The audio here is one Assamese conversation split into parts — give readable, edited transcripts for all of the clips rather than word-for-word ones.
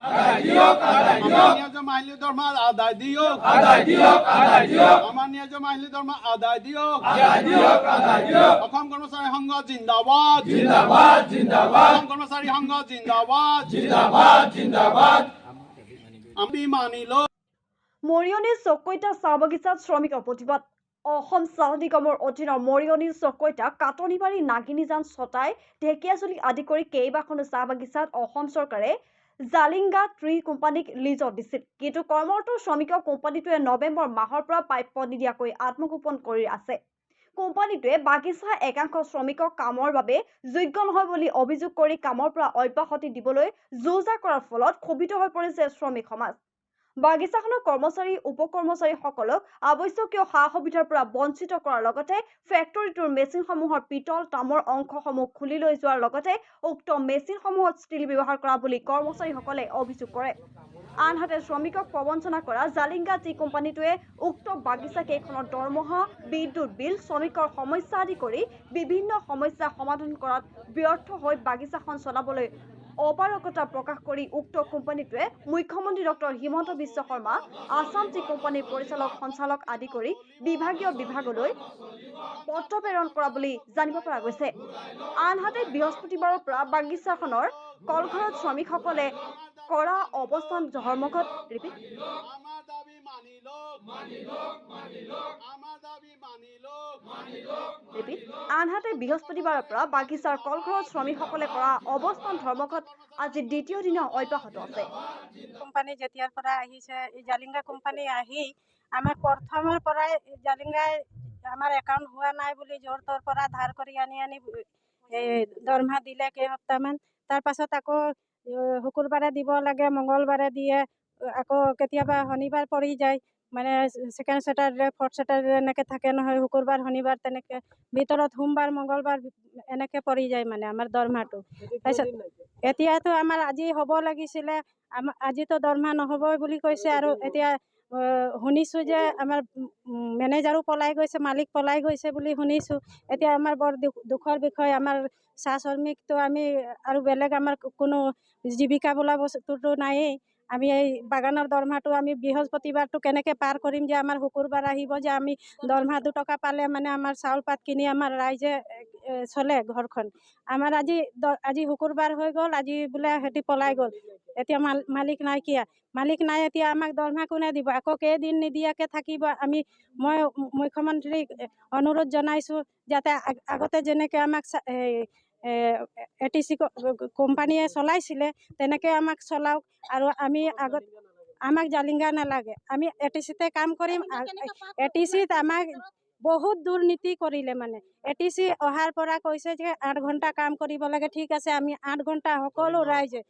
আমাৰ ন্যায্য মাহিলী দৰমহা আদায় দিয়ক। আমাৰ ন্যায্য মাহিলী দৰমহা আদায় দিয়ক। অসম কৰ্মচাৰী সংঘ জিন্দাবাদ। অসম কৰ্মচাৰী সংঘ জিন্দাবাদ। আমি মানিলো। মৰিয়নি চকৈতা চাহ বাগিচাত শ্ৰমিকৰ প্ৰতিবাদ। অসম চাহ নিগমৰ অধীনৰ মৰিয়নি চকৈতা কাটনিবাৰী নাগিনীজান ছটাই ঢেকীয়াজুলি আদি কৰি কেইবাখনো চাহ বাগিচাত অসম চৰকাৰে জালিংগা ট্ৰী কোম্পানীক লিজত দিছিল। কিন্তু কৰ্মৰত শ্ৰমিকক কোম্পানীটোৱে নৱেম্বৰ মাহৰ পৰা প্ৰাপ্য নিদিয়াকৈ আত্মগোপন কৰি আছে। কোম্পানীটোৱে বাগিচা একাংশ শ্ৰমিকক কামৰ বাবে যোগ্য নহয় বুলি অভিযোগ কৰি কামৰ পৰা অব্যাহতি দিবলৈ যো-জা কৰাৰ ফলত ক্ষোভিত হৈ পৰিছে শ্ৰমিক সমাজ। বাগিচাখনৰ কৰ্মচাৰী উপকৰ্মচাৰীসকলক আৱশ্যকীয় সা-সুবিধাৰ পৰা বঞ্চিত কৰাৰ লগতে ফেক্টৰীটোৰ মেচিনসমূহৰ পিতল তামৰ অংশসমূহ খুলি লৈ যোৱাৰ লগতে উক্ত মেচিনসমূহত ষ্টীল ব্যৱহাৰ কৰা বুলি কৰ্মচাৰীসকলে অভিযোগ কৰে। আনহাতে শ্ৰমিকক প্ৰবঞ্চনা কৰা জালিংগা টি কোম্পানীটোৱে উক্ত বাগিচা কেইখনৰ দৰমহা, বিদ্যুৎ বিল, শ্ৰমিকৰ সমস্যা আদি কৰি বিভিন্ন সমস্যা সমাধান কৰাত ব্যৰ্থ হৈ বাগিচাখন চলাবলৈ অপাৰগতা প্ৰকাশ কৰি উক্ত কোম্পানীটোৱে মুখ্যমন্ত্ৰী ডক্টৰ হিমন্ত বিশ্ব শৰ্মা, আছাম টি কোম্পানীৰ পৰিচালক সঞ্চালক আদি কৰি বিভাগীয় বিভাগলৈ পত্ৰ প্ৰেৰণ কৰা বুলি জানিব পৰা গৈছে। আনহাতে বৃহস্পতিবাৰৰ পৰা বাগিচাখনৰ কলঘৰত শ্ৰমিকসকলে কৰা অৱস্থান ধৰ্মঘট আনহাতে বৃহস্পতিবাৰৰ পৰা বাগিচাৰ কলঘৰত শ্ৰমিকসকলে কৰা অৱস্থান ধৰ্মঘট আজি দ্বিতীয় দিনা অব্যাহত আছে। কোম্পানী যেতিয়াৰ পৰা আহিছে এই জালিংগা কোম্পানী আহি আমাক প্ৰথমৰ পৰাই জালিংগাই আমাৰ একাউণ্ট হোৱা নাই বুলি জোৰ তোৰ পৰা ধাৰ কৰি আনি দৰমহা দিলে কেইসপ্তাহমান। তাৰ পাছত আকৌ শুকুৰবাৰে দিব লাগে, মঙ্গলবাৰে দিয়ে, আকৌ কেতিয়াবা শনিবাৰ পৰি যায়, মানে ছেকেণ্ড ছেটাৰডে ফৰ্থ ছেটাৰডে এনেকৈ থাকে নহয়, শুকুৰবাৰ শনিবাৰ তেনেকৈ ভিতৰত সোমবাৰ মঙ্গলবাৰ এনেকৈ পৰি যায় মানে আমাৰ দৰমহাটো। তাৰপিছত এতিয়াতো আমাৰ আজি হ'ব লাগিছিলে, আজিতো দৰমহা নহ'বই বুলি কৈছে। আৰু এতিয়া শুনিছোঁ যে আমাৰ মেনেজাৰো পলাই গৈছে, মালিক পলাই গৈছে বুলি শুনিছোঁ। এতিয়া আমাৰ বৰ দুখৰ বিষয়। আমাৰ চাহ শ্ৰমিকটো আমি আৰু বেলেগ আমাৰ কোনো জীৱিকা বোলা বস্তুটো নায়েই। আমি এই বাগানৰ দৰমহাটো আমি বৃহস্পতিবাৰটো কেনেকৈ পাৰ কৰিম যে আমাৰ শুকুৰবাৰ আহিব যে আমি দৰমহা 2 টকা পালে মানে আমাৰ চাউল পাত কিনি আমাৰ ৰাইজে চলে ঘৰখন। আমাৰ আজি শুকুৰবাৰ হৈ গ'ল, আজি বোলে সিহঁতি পলাই গ'ল, এতিয়া মালিক নাইকিয়া, মালিক নাই, এতিয়া আমাক দৰমহা কোনে দিব? আকৌ কেইদিন নিদিয়াকৈ থাকিব? মই মুখ্যমন্ত্ৰীক অনুৰোধ জনাইছোঁ যাতে আগতে যেনেকৈ আমাক ATC কোম্পানীয়ে চলাইছিলে তেনেকৈ আমাক চলাওক। আৰু আমাক জালিংগা নালাগে, আমি ATCতে কাম কৰিম। ATCত আমাক বহুত দুৰ্নীতি কৰিলে। মানে ATC অহাৰ পৰা কৈছে যে 8 ঘণ্টা কাম কৰিব লাগে। ঠিক আছে, আমি 8 ঘণ্টা সকলো ৰাইজে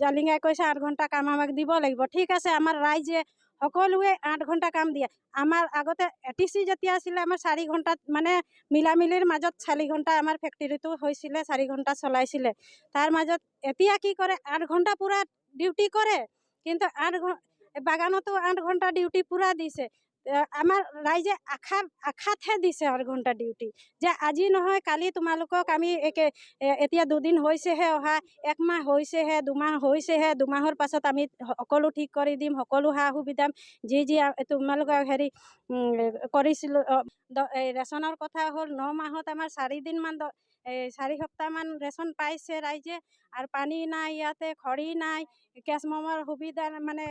জালিংগাই কৈছে 8 ঘণ্টা কাম আমাক দিব লাগিব। ঠিক আছে, আমাৰ ৰাইজে সকলোৱে 8 ঘণ্টা কাম দিয়ে। আমাৰ আগতে ATC যেতিয়া আছিলে আমাৰ 4 ঘণ্টাত মানে মিলামিলিৰ মাজত 4 ঘণ্টা আমাৰ ফেক্টৰীটো হৈছিলে, 4 ঘণ্টা চলাইছিলে। তাৰ মাজত এতিয়া কি কৰে, 8 ঘণ্টা পুৰা ডিউটি কৰে, কিন্তু বাগানতো 8 ঘণ্টা ডিউটি পুৰা দিছে। আমাৰ ৰাইজে আশাতহে দিছে 8 ঘণ্টা ডিউটি, যে আজি নহয় কালি তোমালোকক আমি এতিয়া 2 দিন হৈছেহে অহা, 1 মাহ হৈছেহে, 2 মাহ হৈছেহে, 2 মাহৰ পাছত আমি সকলো ঠিক কৰি দিম, সকলো সা সুবিধা যি তোমালোকক কৰিছিলোঁ। ৰেচনৰ কথা হ'ল 9 মাহত আমাৰ 4 দিনমান 4 সপ্তাহমান ৰেচন পাইছে ৰাইজে। আৰু পানী নাই, ইয়াতে খৰি নাই, কেছমমৰ সুবিধা মানে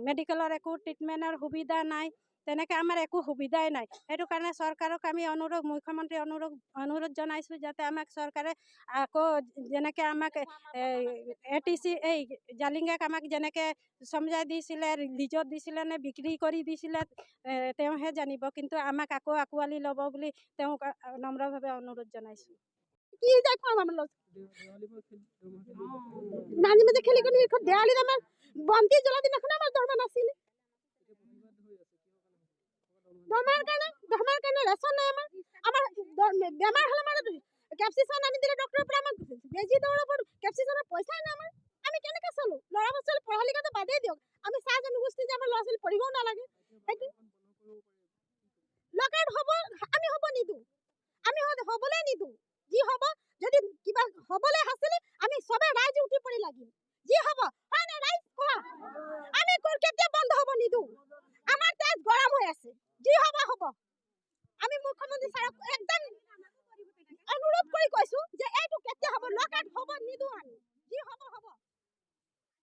মেডিকেলৰ একো ট্ৰিটমেণ্টৰ সুবিধা নাই, তেনেকৈ আমাৰ একো সুবিধাই নাই। সেইটো কাৰণে চৰকাৰক আমি মুখ্যমন্ত্ৰী অনুৰোধ জনাইছোঁ যাতে আমাক চৰকাৰে আকৌ যেনেকৈ আমাক ATC জালিংগাক আমাক যেনেকৈ চমজাই দিছিলে, লিজত দিছিলে নে বিক্ৰী কৰি দিছিলে তেওঁহে জানিব, কিন্তু আমাক আকৌ আঁকোৱালি ল'ব বুলি তেওঁক নম্ৰভাৱে অনুৰোধ জনাইছোঁ। কি যাই পাম আমরা মাঝে মাঝে খেলি করে দেওয়ালি আমার বন্তি জ্বলা দিন এখন আমার দরমা নাছিল দরমার কারণে রেশন নাই আমার বেমার হলে আমার ক্যাপসিসন আনি দিলে ডক্টর পরে আমার বেজি দেওয়ার পর ক্যাপসিসনের পয়সাই না আমার, আমি কেনেকে চলো? ল'ৰা ছোৱালী পঢ়া লিখাটো বাদেই দিয়ক, আমি চাহ জনগোষ্ঠী যে আমাৰ ল'ৰা ছোৱালী পঢ়িবও নালাগে। সেইটো লকাউট হ'ব, আমি হ'ব নিদিওঁ, আমি হ'বলৈ নিদিওঁ। যি হ'ব যদি কিবা হ'বলৈ আছিলে আমি চবে আমি মুখ্যমন্ত্ৰী ছাৰক একদম অনুৰোধ কৰি কৈছো